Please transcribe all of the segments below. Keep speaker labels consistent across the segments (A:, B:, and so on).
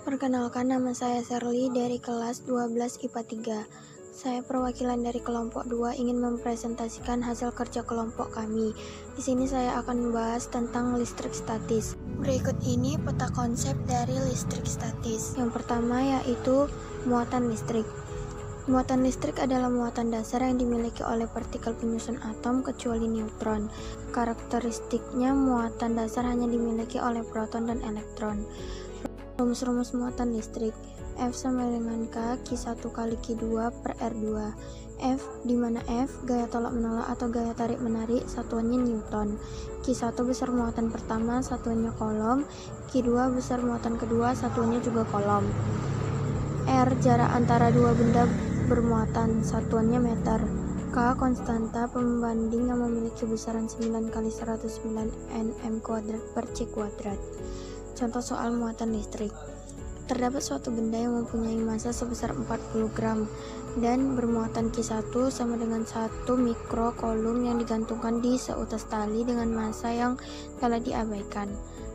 A: Perkenalkan, nama saya Sherly dari kelas 12 IPA 3. Saya perwakilan dari kelompok 2 ingin mempresentasikan hasil kerja kelompok kami. Di sini saya akan membahas tentang listrik statis. Berikut ini peta konsep dari listrik statis. Yang pertama yaitu muatan listrik. Muatan listrik adalah muatan dasar yang dimiliki oleh partikel penyusun atom kecuali neutron. Karakteristiknya muatan dasar hanya dimiliki oleh proton dan elektron. Rumus-rumus muatan listrik. F sama dengan K, Q1 kali Q2 per R2. F, di mana F, gaya tolak menolak atau gaya tarik menarik, satuannya Newton. Q1 besar muatan pertama, satuannya kolom. Q2 besar muatan kedua, satuannya juga kolom. R, jarak antara dua benda bermuatan, satuannya meter. K, konstanta pembanding yang memiliki besaran 9 kali 109 nm kuadrat per C kuadrat. Contoh soal muatan listrik. Terdapat suatu benda yang mempunyai massa sebesar 40 gram dan bermuatan Q1 sama dengan 1 mikrokolum yang digantungkan di seutas tali dengan massa yang telah diabaikan.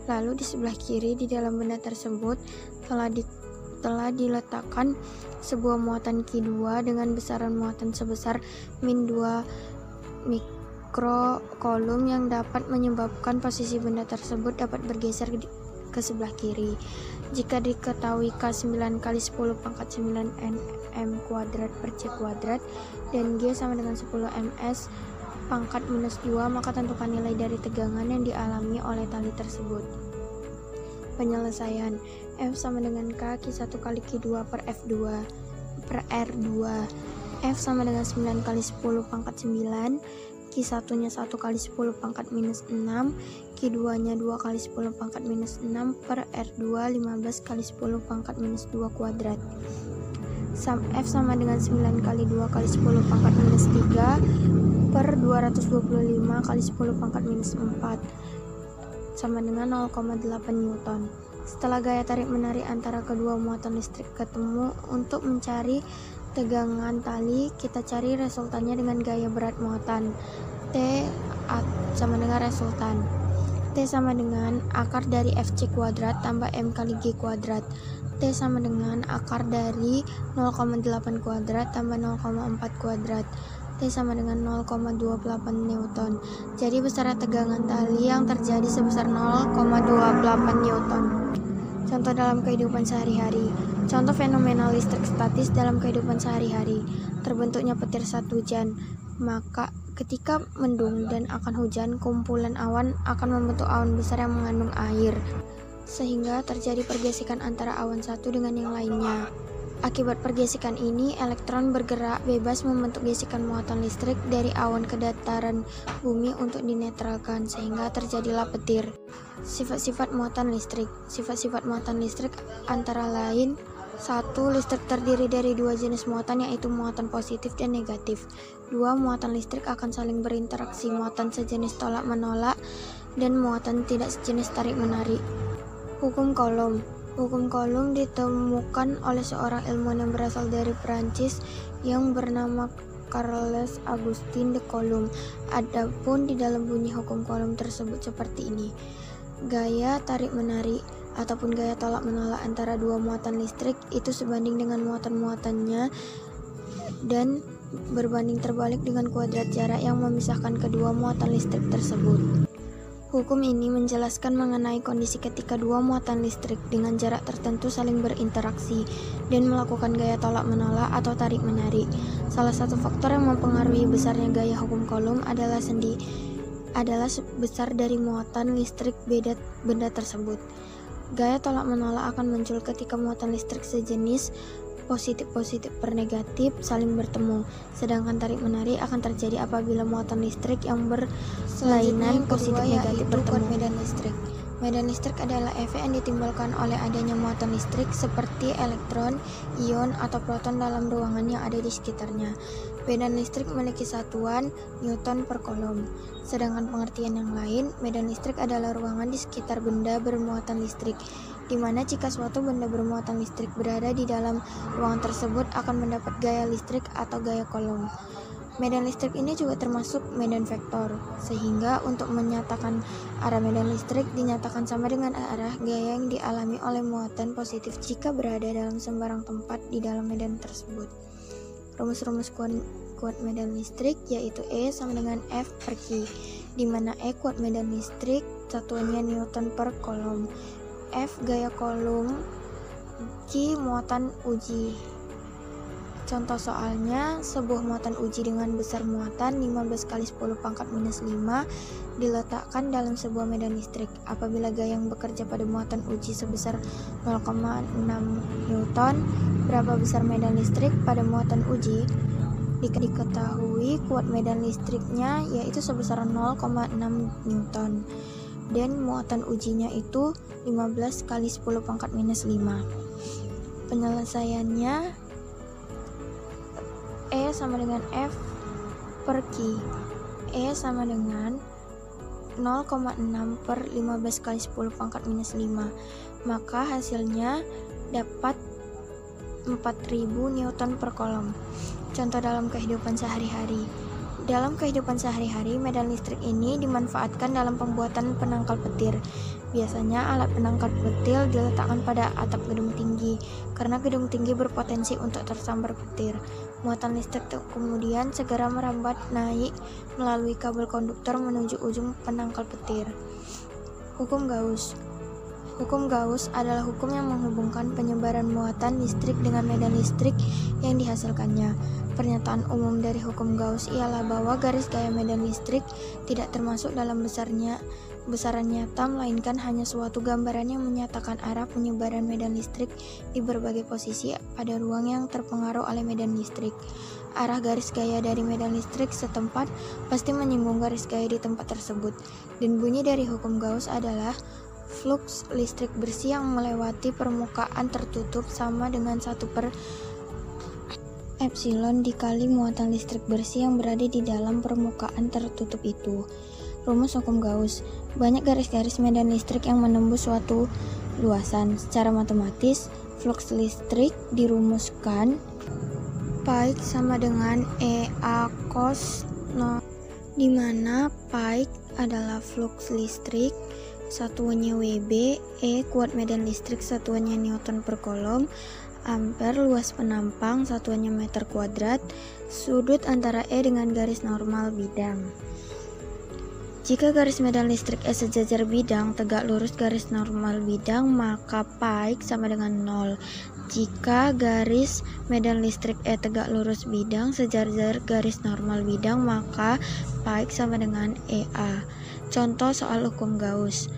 A: Lalu di sebelah kiri di dalam benda tersebut telah diletakkan sebuah muatan Q2 dengan besaran muatan sebesar min 2 mikrokolum yang dapat menyebabkan posisi benda tersebut dapat bergeser ke sebelah kiri. Jika diketahui K 9 kali 10 pangkat 9 nm kuadrat per C kuadrat dan G sama dengan 10 ms pangkat minus 2, maka tentukan nilai dari tegangan yang dialami oleh tali tersebut. Penyelesaian. F sama dengan K Q1 kali Q2 per F2 per R2. F sama dengan 9 kali 10 pangkat 9, Q1 nya 1 kali 10 pangkat minus 6, Q2 nya 2 kali 10 pangkat minus 6 per R2 15 kali 10 pangkat minus 2 kuadrat. F sama dengan 9 kali 2 kali 10 pangkat minus 3 per 225 kali 10 pangkat minus 4 sama dengan 0,8 Newton. Setelah gaya tarik menarik antara kedua muatan listrik ketemu, untuk mencari tegangan tali, kita cari resultannya dengan gaya berat muatan. T sama dengan resultan. T sama dengan akar dari FC kuadrat tambah M kali G kuadrat. T sama dengan akar dari 0,8 kuadrat tambah 0,4 kuadrat. T sama dengan 0,28 Newton. Jadi besaran tegangan tali yang terjadi sebesar 0,28 Newton. Contoh dalam kehidupan sehari-hari. Contoh fenomena listrik statis dalam kehidupan sehari-hari. Terbentuknya petir saat hujan. Maka ketika mendung dan akan hujan, kumpulan awan akan membentuk awan besar yang mengandung air, sehingga terjadi pergesekan antara awan satu dengan yang lainnya. Akibat pergesekan ini, elektron bergerak bebas membentuk gesekan muatan listrik dari awan ke dataran bumi untuk dinetralkan, sehingga terjadilah petir. Sifat-sifat muatan listrik. Sifat-sifat muatan listrik antara lain: 1. Listrik terdiri dari dua jenis muatan, yaitu muatan positif dan negatif. 2. Muatan listrik akan saling berinteraksi, muatan sejenis tolak-menolak dan muatan tidak sejenis tarik-menarik. Hukum Coulomb. Hukum Coulomb ditemukan oleh seorang ilmuwan yang berasal dari Prancis yang bernama Charles Augustin de Coulomb. Adapun di dalam bunyi hukum Coulomb tersebut seperti ini: gaya tarik-menarik ataupun gaya tolak-menolak antara dua muatan listrik itu sebanding dengan muatan-muatannya dan berbanding terbalik dengan kuadrat jarak yang memisahkan kedua muatan listrik tersebut. Hukum ini menjelaskan mengenai kondisi ketika dua muatan listrik dengan jarak tertentu saling berinteraksi dan melakukan gaya tolak-menolak atau tarik-menarik. Salah satu faktor yang mempengaruhi besarnya gaya hukum Coulomb adalah besar dari muatan listrik benda tersebut. Gaya tolak-menolak akan muncul ketika muatan listrik sejenis positif-positif per negatif saling bertemu, sedangkan tarik-menarik akan terjadi apabila muatan listrik yang berselainan positif-negatif bertemu. Medan listrik. Medan listrik adalah efek yang ditimbulkan oleh adanya muatan listrik seperti elektron, ion, atau proton dalam ruangan yang ada di sekitarnya. Medan listrik memiliki satuan Newton per Coulomb. Sedangkan pengertian yang lain, medan listrik adalah ruangan di sekitar benda bermuatan listrik, di mana jika suatu benda bermuatan listrik berada di dalam ruangan tersebut akan mendapat gaya listrik atau gaya Coulomb. Medan listrik ini juga termasuk medan vektor, sehingga untuk menyatakan arah medan listrik dinyatakan sama dengan arah gaya yang dialami oleh muatan positif jika berada dalam sembarang tempat di dalam medan tersebut. Rumus-rumus kuat medan listrik yaitu E sama dengan F per Q, di mana E kuat medan listrik satuannya Newton per Coulomb, F gaya Coulomb, Q muatan uji. Contoh soalnya, sebuah muatan uji dengan besar muatan 15 kali 10 pangkat minus 5 diletakkan dalam sebuah medan listrik. Apabila gaya yang bekerja pada muatan uji sebesar 0,6 Newton, berapa besar medan listrik pada muatan uji? Diketahui kuat medan listriknya yaitu sebesar 0,6 Newton dan muatan ujinya itu 15 kali 10 pangkat minus 5. Penyelesaiannya E sama dengan F per Q. E sama dengan 0,6 per 15 kali 10 pangkat minus 5. Maka hasilnya dapat 4000 Newton per Coulomb. Contoh dalam kehidupan sehari-hari. Dalam kehidupan sehari-hari, medan listrik ini dimanfaatkan dalam pembuatan penangkal petir. Biasanya alat penangkal petir diletakkan pada atap gedung tinggi, karena gedung tinggi berpotensi untuk tersambar petir. Muatan listrik kemudian segera merambat naik melalui kabel konduktor menuju ujung penangkal petir. Hukum Gauss. Hukum Gauss adalah hukum yang menghubungkan penyebaran muatan listrik dengan medan listrik yang dihasilkannya. Pernyataan umum dari hukum Gauss ialah bahwa garis gaya medan listrik tidak termasuk dalam besaran nyata, melainkan hanya suatu gambaran yang menyatakan arah penyebaran medan listrik di berbagai posisi pada ruang yang terpengaruh oleh medan listrik. Arah garis gaya dari medan listrik setempat pasti menyinggung garis gaya di tempat tersebut, dan bunyi dari hukum Gauss adalah flux listrik bersih yang melewati permukaan tertutup sama dengan 1 per epsilon dikali muatan listrik bersih yang berada di dalam permukaan tertutup itu. Rumus hukum Gauss. Banyak garis-garis medan listrik yang menembus suatu luasan. Secara matematis, flux listrik dirumuskan pi sama dengan EA cos 0, di mana pi adalah flux listrik, satuannya Wb, E kuat medan listrik satuannya Newton per Coulomb, ampere luas penampang satuannya meter kuadrat, sudut antara E dengan garis normal bidang. Jika garis medan listrik E sejajar bidang tegak lurus garis normal bidang, maka pi sama dengan 0. Jika garis medan listrik E tegak lurus bidang sejajar garis normal bidang, maka pi sama dengan EA. Contoh soal hukum Gauss.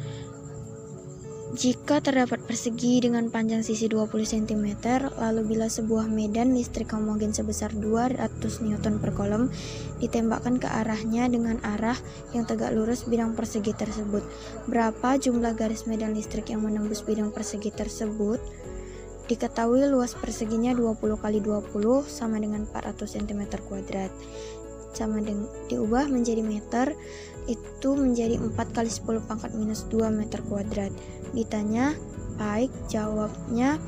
A: Jika terdapat persegi dengan panjang sisi 20 cm, lalu bila sebuah medan listrik homogen sebesar 200 Newton per Coulomb ditembakkan ke arahnya dengan arah yang tegak lurus bidang persegi tersebut, berapa jumlah garis medan listrik yang menembus bidang persegi tersebut? Diketahui luas perseginya 20 kali 20 sama dengan 400 cm kuadrat. Sama dengan diubah menjadi meter, itu menjadi 4 kali 10 pangkat minus 2 meter kuadrat. Ditanya pi, jawabnya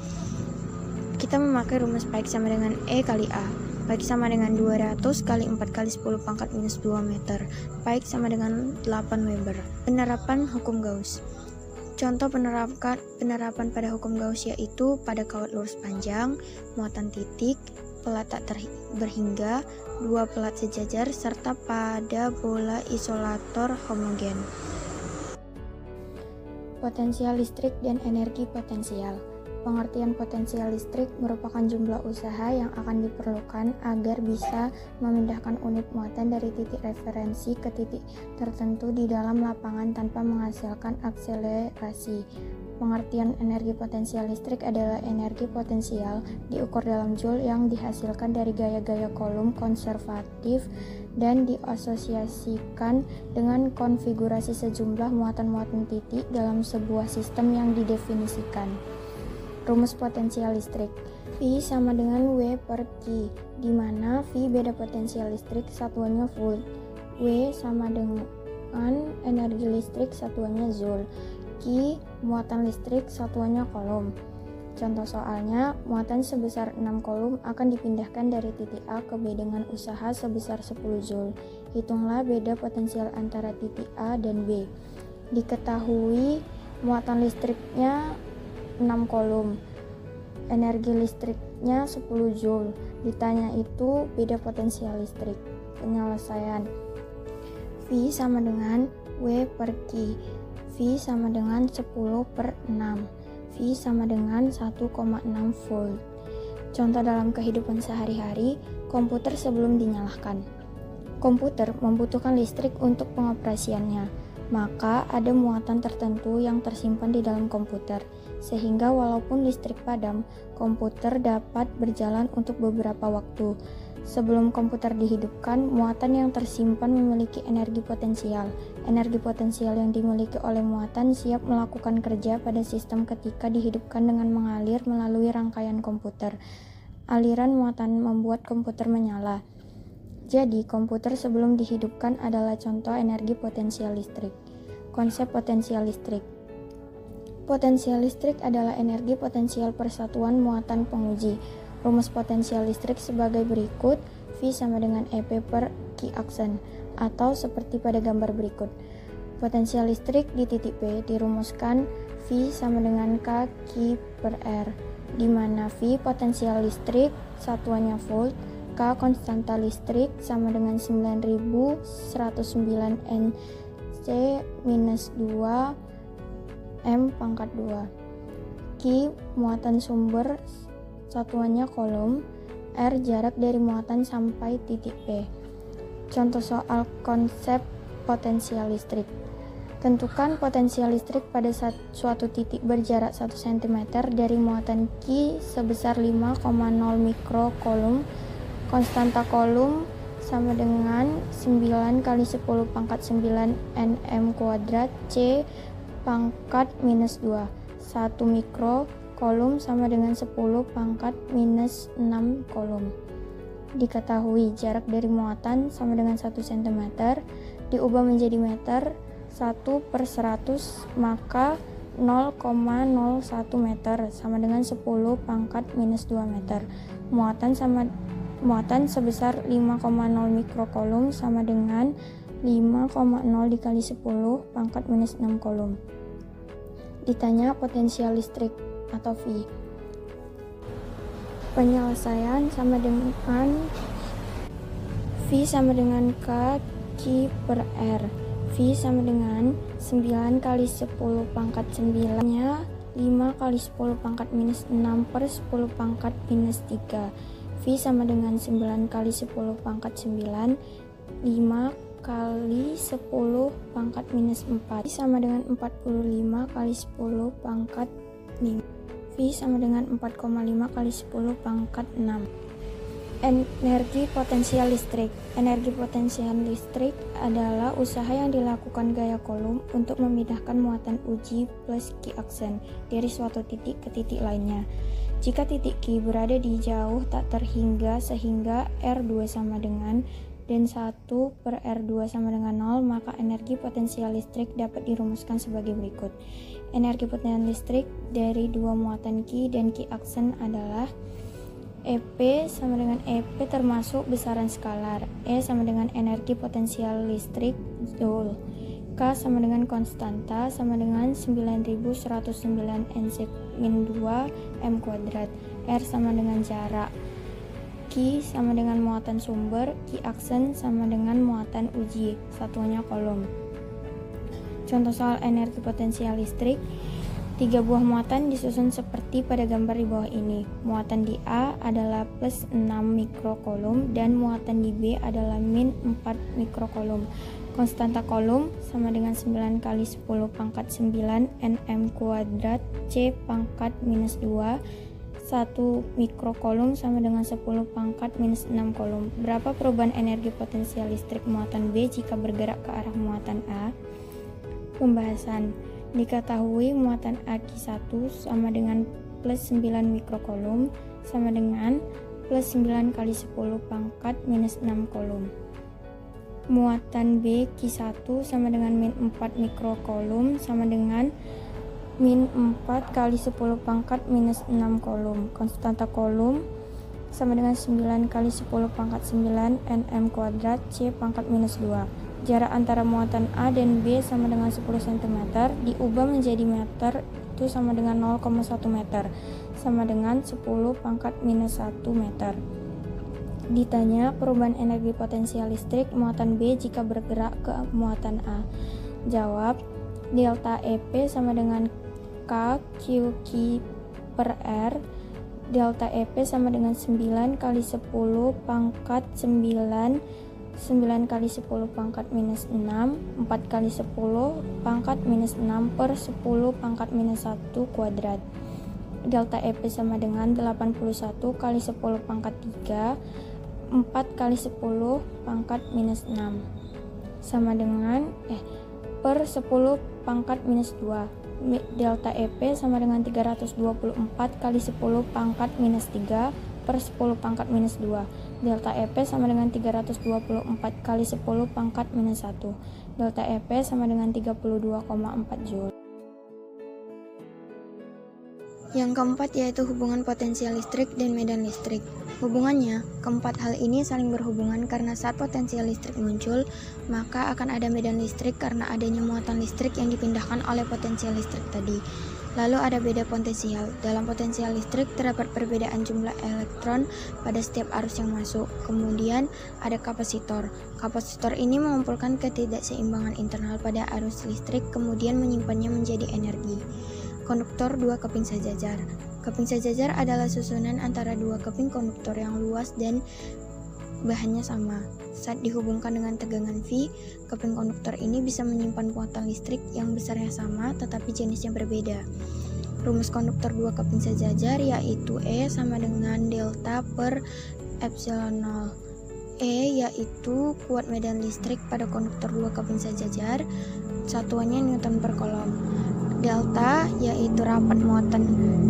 A: kita memakai rumus pi sama dengan E kali A. Pi sama dengan 200 kali 4 kali 10 pangkat minus 2 meter. Pi sama dengan 8 Weber. Penerapan hukum Gauss. Contoh penerapan pada hukum Gauss yaitu pada kawat lurus panjang, muatan titik, pelat tak berhingga, 2 pelat sejajar, serta pada bola isolator homogen. Potensial listrik dan energi potensial. Pengertian potensial listrik merupakan jumlah usaha yang akan diperlukan agar bisa memindahkan unit muatan dari titik referensi ke titik tertentu di dalam lapangan tanpa menghasilkan akselerasi. Pengertian energi potensial listrik adalah energi potensial diukur dalam joule yang dihasilkan dari gaya-gaya Coulomb konservatif dan diasosiasikan dengan konfigurasi sejumlah muatan-muatan titik dalam sebuah sistem yang didefinisikan. Rumus potensial listrik. V sama dengan W per Q, di mana V beda potensial listrik satuannya volt. W sama dengan energi listrik satuannya joule. Q muatan listrik satuannya Coulomb. Contoh soalnya, muatan sebesar 6 kolom akan dipindahkan dari titik A ke B dengan usaha sebesar 10 Joule. Hitunglah beda potensial antara titik A dan B. Diketahui muatan listriknya 6 kolom, energi listriknya 10 Joule. Ditanya itu beda potensial listrik. Penyelesaian. V sama dengan W per Q. V sama dengan 10 per 6. V sama dengan 1,6 volt. Contoh dalam kehidupan sehari-hari, komputer sebelum dinyalakan. Komputer membutuhkan listrik untuk pengoperasiannya, maka ada muatan tertentu yang tersimpan di dalam komputer, sehingga walaupun listrik padam, komputer dapat berjalan untuk beberapa waktu. Sebelum komputer dihidupkan, muatan yang tersimpan memiliki energi potensial. Energi potensial yang dimiliki oleh muatan siap melakukan kerja pada sistem ketika dihidupkan dengan mengalir melalui rangkaian komputer. Aliran muatan membuat komputer menyala. Jadi, komputer sebelum dihidupkan adalah contoh energi potensial listrik. Konsep potensial listrik. Potensial listrik adalah energi potensial persatuan muatan penguji. Rumus potensial listrik sebagai berikut, V sama dengan EP per Q aksen, atau seperti pada gambar berikut. Potensial listrik di titik P dirumuskan V sama dengan K Q per R, di mana V potensial listrik satuannya volt, K konstanta listrik sama dengan 9109 NC minus 2 M pangkat 2. Q muatan sumber satuannya kolom, R jarak dari muatan sampai titik P. Contoh soal konsep potensial listrik. Tentukan potensial listrik pada suatu titik berjarak 1 cm dari muatan Q sebesar 5,0 mikrokolom. Konstanta kolom sama dengan 9 kali 10 pangkat 9 Nm kuadrat C pangkat minus 2. 1 mikrokolom sama dengan 10 pangkat minus 6 kolom. Diketahui jarak dari muatan sama dengan 1 cm, diubah menjadi meter 1 per 100, maka 0,01 meter sama dengan 10 pangkat minus 2 meter. Muatan sebesar 5,0 mikrokolom sama dengan 5,0 dikali 10 pangkat minus 6 kolom. Ditanya potensial listrik atau V. Penyelesaian sama dengan V sama dengan K Q per R. V sama dengan 9 kali 10 pangkat 9 nya 5 kali 10 pangkat minus 6 per 10 pangkat minus 3. V sama dengan 9 kali 10 pangkat 9 5 kali 10 pangkat minus 4. V sama dengan 45 kali 10 pangkat 5. V sama dengan 4,5 kali 10 pangkat 6. Energi potensial listrik. Energi potensial listrik adalah usaha yang dilakukan gaya kolom untuk memindahkan muatan uji plus Q aksen dari suatu titik ke titik lainnya. Jika titik Q berada di jauh tak terhingga sehingga R2 sama dengan dan 1 per R2 sama dengan 0, maka energi potensial listrik dapat dirumuskan sebagai berikut. Energi potensial listrik dari dua muatan Q dan Q aksen adalah EP sama dengan EP termasuk besaran skalar, E sama dengan energi potensial listrik Joule, K sama dengan konstanta sama dengan 9109 Nc-2 M kuadrat, R sama dengan jarak, Q sama dengan muatan sumber, Q aksen sama dengan muatan uji, satuannya kolom. Contoh soal energi potensial listrik. 3 buah muatan disusun seperti pada gambar di bawah ini. Muatan di A adalah plus 6 mikrokolom dan muatan di B adalah min 4 mikrokolom. Konstanta kolom sama dengan 9 kali 10 pangkat 9 Nm kuadrat C pangkat minus 2. 1 mikrokolom sama dengan 10 pangkat minus 6 kolom. Berapa perubahan energi potensial listrik muatan B jika bergerak ke arah muatan A? Pembahasan. Diketahui muatan AQ1 sama dengan plus 9 mikrokolom sama dengan plus 9 kali 10 pangkat minus 6 kolom. Muatan B Q1 sama dengan min 4 mikrokolom sama dengan min 4 kali 10 pangkat minus 6 kolom. Konstanta kolom sama dengan 9 kali 10 pangkat 9 nm kuadrat C pangkat minus 2. Jarak antara muatan A dan B sama dengan 10 cm, diubah menjadi meter, itu sama dengan 0,1 meter, sama dengan 10 pangkat minus 1 meter. Ditanya perubahan energi potensial listrik muatan B jika bergerak ke muatan A. Jawab, delta EP sama dengan K QQ per R. Delta EP sama dengan 9 kali 10 pangkat 9, 9 kali 10 pangkat minus 6, 4 kali 10 pangkat minus 6 per 10 pangkat minus 1 kuadrat. Delta EP sama dengan 81 kali 10 pangkat 3, 4 kali 10 pangkat minus 6, sama dengan per 10 pangkat minus 2. Delta EP sama dengan 324 kali 10 pangkat minus 3 per 10 pangkat minus 2. Delta EP sama dengan 324 kali 10 pangkat minus 1. Delta EP sama dengan 32,4 Joule. Yang keempat yaitu hubungan potensial listrik dan medan listrik. Hubungannya, keempat hal ini saling berhubungan karena saat potensial listrik muncul, maka akan ada medan listrik karena adanya muatan listrik yang dipindahkan oleh potensial listrik tadi. Lalu ada beda potensial. Dalam potensial listrik terdapat perbedaan jumlah elektron pada setiap arus yang masuk. Kemudian ada kapasitor. Kapasitor ini mengumpulkan ketidakseimbangan internal pada arus listrik, kemudian menyimpannya menjadi energi. Konduktor dua keping sejajar. Keping sejajar adalah susunan antara dua keping konduktor yang luas dan bahannya sama. Saat dihubungkan dengan tegangan V, keping konduktor ini bisa menyimpan muatan listrik yang besarnya sama tetapi jenisnya berbeda. Rumus konduktor dua keping sejajar yaitu E sama dengan delta per epsilon 0. E yaitu kuat medan listrik pada konduktor dua keping sejajar, satuannya Newton per kolom. Delta yaitu rapat muatan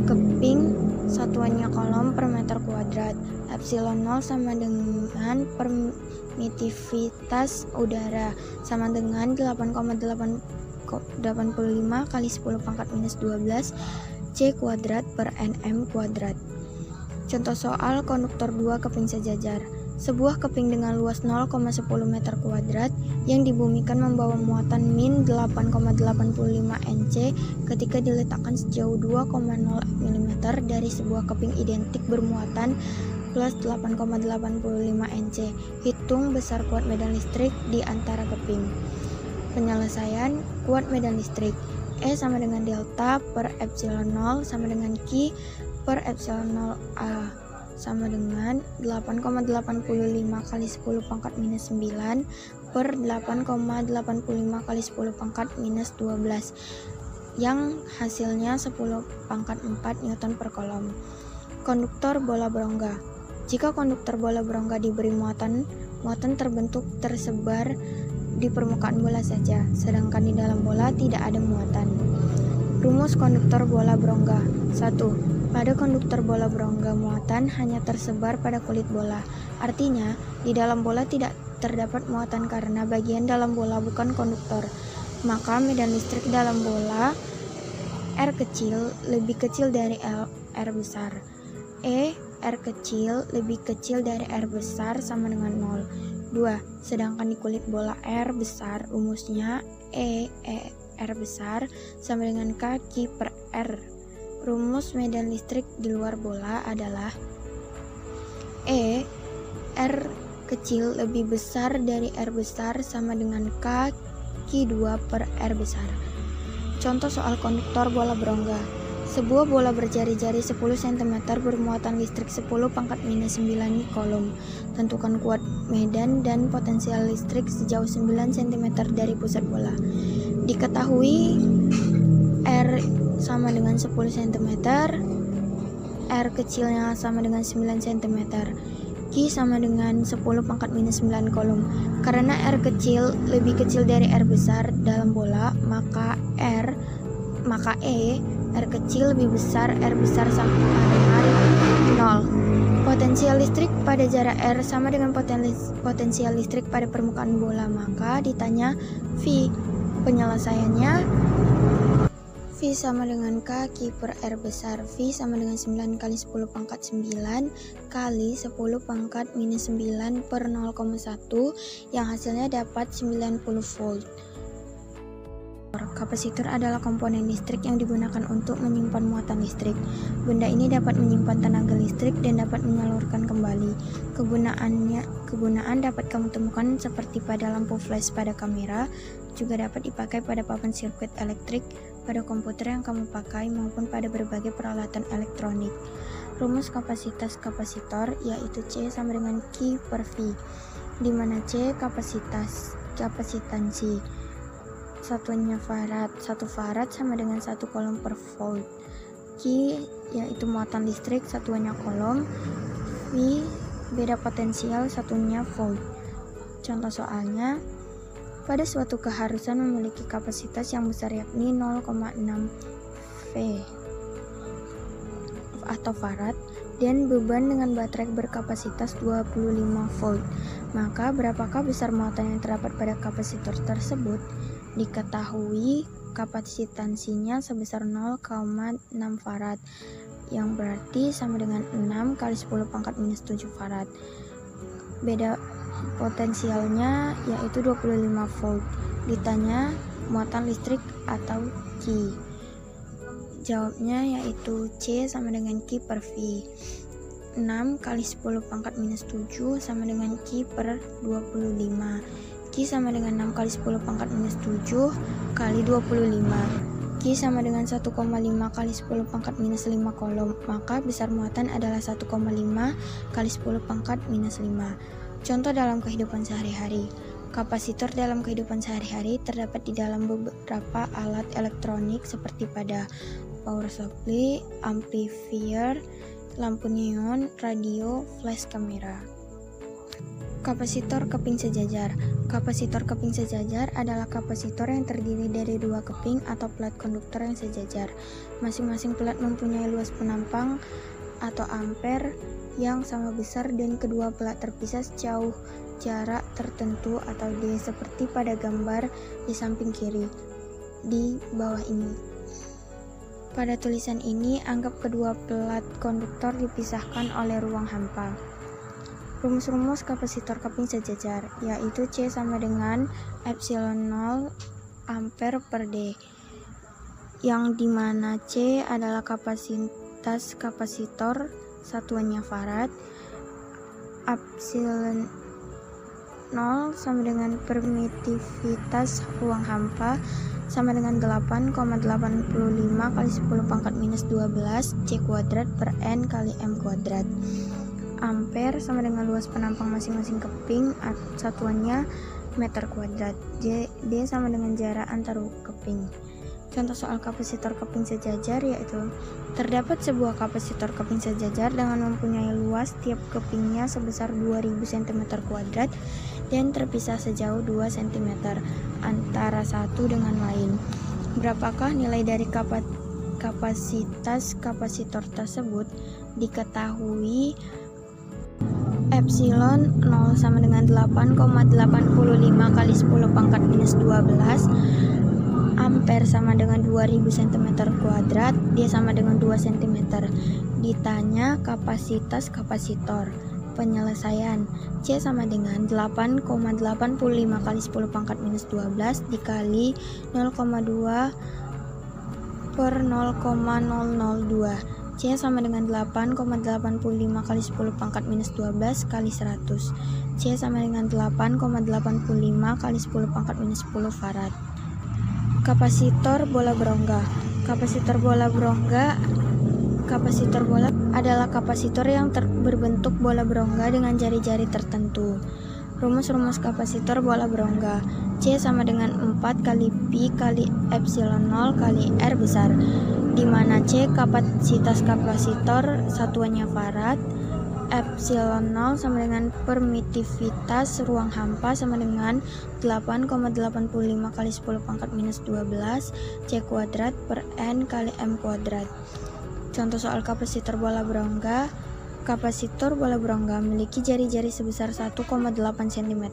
A: keping, satuannya kolom per meter kuadrat. Epsilon 0 sama dengan permitivitas udara, sama dengan 8,85 kali 10 pangkat minus 12 C kuadrat per nm kuadrat. Contoh soal konduktor 2 keping sejajar. Sebuah keping dengan luas 0,10 meter kuadrat yang dibumikan membawa muatan min 8,85 Nc ketika diletakkan sejauh 2,0 mm dari sebuah keping identik bermuatan plus 8,85 Nc. Hitung besar kuat medan listrik di antara keping. Penyelesaian kuat medan listrik. E sama dengan delta per epsilon 0 sama dengan Q per epsilon 0 A sama dengan 8,85 kali 10 pangkat minus 9 per 8,85 kali 10 pangkat minus 12 yang hasilnya 10 pangkat 4 Newton per kolom. Konduktor bola berongga. Jika konduktor bola berongga diberi muatan terbentuk tersebar di permukaan bola saja, sedangkan di dalam bola tidak ada muatan. Rumus konduktor bola berongga. 1. Pada konduktor bola berongga muatan hanya tersebar pada kulit bola. Artinya, di dalam bola tidak terdapat muatan karena bagian dalam bola bukan konduktor. Maka medan listrik dalam bola R kecil lebih kecil dari R besar. E R kecil lebih kecil dari R besar sama dengan 0. 2. Sedangkan di kulit bola R besar, rumusnya R besar sama dengan K Q per R. Rumus medan listrik di luar bola adalah E R kecil lebih besar dari R besar sama dengan K Q2 per R besar. Contoh soal konduktor bola berongga. Sebuah bola berjari-jari 10 cm bermuatan listrik 10 pangkat minus 9 kolom. Tentukan kuat medan dan potensial listrik sejauh 9 cm dari pusat bola. Diketahui R sama dengan 10 cm, R kecilnya sama dengan 9 cm, Q sama dengan 10 pangkat minus 9 kolom. Karena R kecil lebih kecil dari R besar dalam bola, maka E R kecil lebih besar R besar sama dengan 0. Potensial listrik pada jarak R sama dengan potensial listrik pada permukaan bola, maka ditanya V. Penyelesaiannya V sama dengan K Q per R besar. V sama dengan 9 kali 10 pangkat 9 kali 10 pangkat minus 9 per 0,1 yang hasilnya dapat 90 volt. Kapasitor adalah komponen listrik yang digunakan untuk menyimpan muatan listrik. Benda ini dapat menyimpan tenaga listrik dan dapat menyalurkan kembali. Kegunaan dapat kamu temukan seperti pada lampu flash pada kamera, juga dapat dipakai pada papan sirkuit elektrik, pada komputer yang kamu pakai, maupun pada berbagai peralatan elektronik. Rumus kapasitas kapasitor yaitu C sama dengan Q per V, di mana C kapasitansi, satuannya farad. 1 farad sama dengan 1 coulomb per volt. Q yaitu muatan listrik, satuannya coulomb. V beda potensial, satunya volt. Contoh soalnya, pada suatu keharusan memiliki kapasitas yang besar yakni 0,6 V atau farad dan beban dengan baterai berkapasitas 25 volt. Maka berapakah besar muatan yang terdapat pada kapasitor tersebut? Diketahui kapasitansinya sebesar 0,6 farad, yang berarti sama dengan 6 kali 10 pangkat minus 7 farad. Beda potensialnya yaitu 25 volt. Ditanya muatan listrik atau Q. Jawabnya yaitu C sama dengan Q per V. 6 kali 10 pangkat minus 7 sama dengan Q per 25. Q sama dengan 6 kali 10 pangkat minus 7 kali 25. Q sama dengan 1,5 kali 10 pangkat minus 5 coulomb. Maka besar muatan adalah 1,5 kali 10 pangkat minus 5. Contoh dalam kehidupan sehari-hari. Kapasitor dalam kehidupan sehari-hari terdapat di dalam beberapa alat elektronik seperti pada power supply, amplifier, lampu neon, radio, flash kamera. Kapasitor keping sejajar. Kapasitor keping sejajar adalah kapasitor yang terdiri dari 2 keping atau plat konduktor yang sejajar. Masing-masing plat mempunyai luas penampang atau ampere yang sama besar dan kedua plat terpisah sejauh jarak tertentu atau D, seperti pada gambar di samping kiri di bawah ini. Pada tulisan ini, anggap kedua plat konduktor dipisahkan oleh ruang hampa. Rumus-rumus kapasitor keping sejajar yaitu C sama dengan epsilon 0 ampere per D, yang dimana C adalah kapasitas kapasitor, satuannya farad. Epsilon 0 sama dengan permitivitas ruang hampa, sama dengan 8,85 kali 10 pangkat minus 12 C kuadrat per N kali M kuadrat. Ampere sama dengan luas penampang masing-masing keping, satuannya meter kuadrat. D sama dengan jarak antar keping. Contoh soal kapasitor keping sejajar yaitu terdapat sebuah kapasitor keping sejajar dengan mempunyai luas tiap kepingnya sebesar 2000 cm kuadrat dan terpisah sejauh 2 cm antara satu dengan lain. Berapakah nilai dari kapasitas kapasitor tersebut? Diketahui epsilon 0 sama dengan 8,85 kali 10 pangkat minus 12, ampere sama dengan 2000 cm kuadrat, dia sama dengan 2 cm. Ditanya kapasitas kapasitor. Penyelesaian. C sama dengan 8,85 kali 10 pangkat minus 12 dikali 0,2 per 0,002. C sama dengan 8,85 kali 10 pangkat minus 12 kali 100. C sama dengan 8,85 kali 10 pangkat minus 10 farad. Kapasitor bola berongga. Kapasitor bola adalah kapasitor yang berbentuk bola berongga dengan jari-jari tertentu. Rumus-rumus kapasitor bola berongga. C sama dengan 4 kali pi kali epsilon 0 kali R besar, di mana C kapasitas kapasitor, satuannya farad. Epsilon 0 sama dengan permitivitas ruang hampa, sama dengan 8,85 kali 10 pangkat minus 12 C kuadrat per N kali M kuadrat. Contoh soal kapasitor bola berongga. Kapasitor bola berongga memiliki jari-jari sebesar 1,8 cm.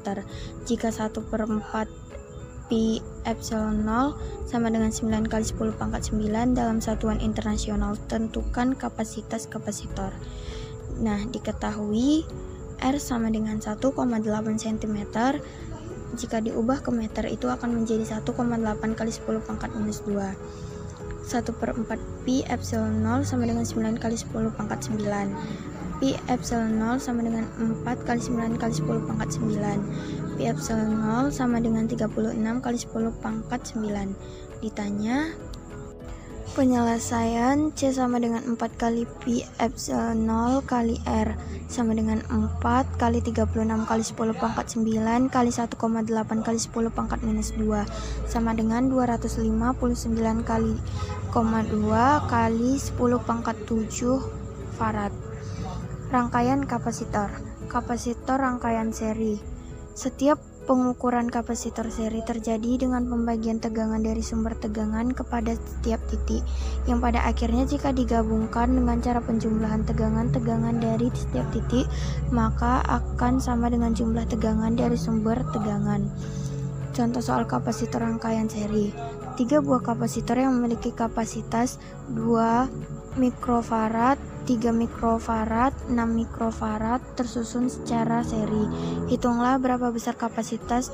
A: Jika 1/4 pi Pi epsilon 0 sama dengan 9 kali 10 pangkat 9 dalam satuan internasional. Tentukan kapasitas kapasitor. Nah, diketahui R sama dengan 1,8 cm. Jika diubah ke meter itu akan menjadi 1,8 kali 10 pangkat minus 2. 1/4 Pi epsilon 0 sama dengan 9 kali 10 pangkat 9. Pi epsilon 0 sama dengan 4 kali 9 kali 10 pangkat 9. Pi epsilon 0 sama dengan 36 kali 10 pangkat 9. Ditanya, penyelesaian C sama dengan 4 kali Pi epsilon 0 kali R sama dengan 4 kali 36 kali 10 pangkat 9 kali 1,8 kali 10 pangkat minus 2 sama dengan 259 kali 2 kali 10 pangkat 7 farad. Rangkaian kapasitor. Kapasitor rangkaian seri. Setiap pengukuran kapasitor seri terjadi dengan pembagian tegangan dari sumber tegangan kepada setiap titik, yang pada akhirnya jika digabungkan dengan cara penjumlahan tegangan-tegangan dari setiap titik, maka akan sama dengan jumlah tegangan dari sumber tegangan. Contoh soal kapasitor rangkaian seri. 3 buah kapasitor yang memiliki kapasitas 2 mikrofarad, 3 mikrofarad, 6 mikrofarad tersusun secara seri. Hitunglah berapa besar kapasitas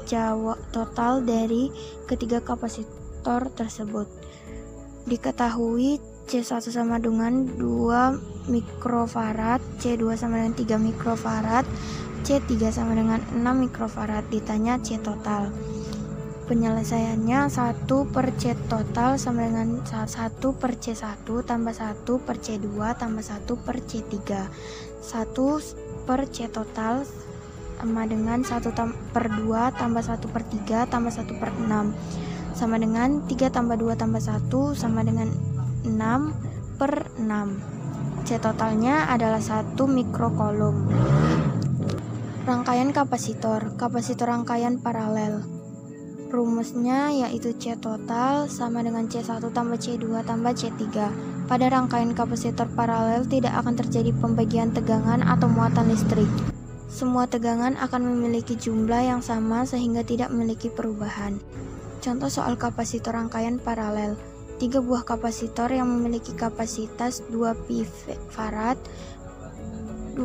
A: total dari ketiga kapasitor tersebut. Diketahui C1 sama dengan 2 mikrofarad, C2 sama dengan 3 mikrofarad, C3 sama dengan 6 mikrofarad. Ditanya C total. Penyelesaiannya 1 per C total sama dengan 1 per C1 tambah 1 per C2 tambah 1 per C3. 1 per C total sama dengan 1 per 2 tambah 1 per 3 tambah 1 per 6 sama dengan 3 tambah 2 tambah 1 sama dengan 6 per 6. C totalnya adalah 1 mikrocoulomb. Rangkaian kapasitor. Kapasitor rangkaian paralel. Rumusnya yaitu C total sama dengan C1 tambah C2 tambah C3. Pada rangkaian kapasitor paralel tidak akan terjadi pembagian tegangan atau muatan listrik. Semua tegangan akan memiliki jumlah yang sama sehingga tidak memiliki perubahan. Contoh soal kapasitor rangkaian paralel. 3 buah kapasitor yang memiliki kapasitas 2 pi farad, 2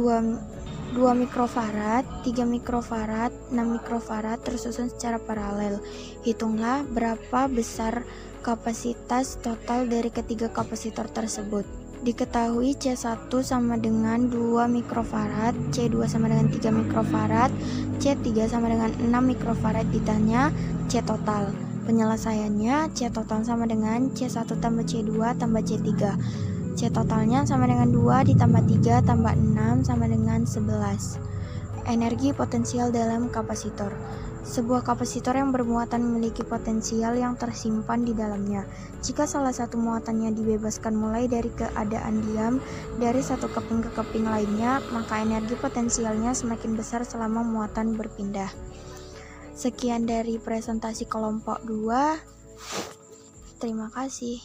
A: mikrofarad, 3 mikrofarad, 6 mikrofarad tersusun secara paralel. Hitunglah berapa besar kapasitas total dari ketiga kapasitor tersebut. Diketahui C1 sama dengan 2 mikrofarad, C2 sama dengan 3 mikrofarad, C3 sama dengan 6 mikrofarad. Ditanya C total. Penyelesaiannya C total sama dengan C1 tambah C2 tambah C3. C totalnya sama dengan 2 ditambah 3 tambah 6 sama dengan 11. Energi potensial dalam kapasitor. Sebuah kapasitor yang bermuatan memiliki potensial yang tersimpan di dalamnya. Jika salah satu muatannya dibebaskan mulai dari keadaan diam dari satu keping ke keping lainnya, maka energi potensialnya semakin besar selama muatan berpindah. Sekian dari presentasi kelompok 2. Terima kasih.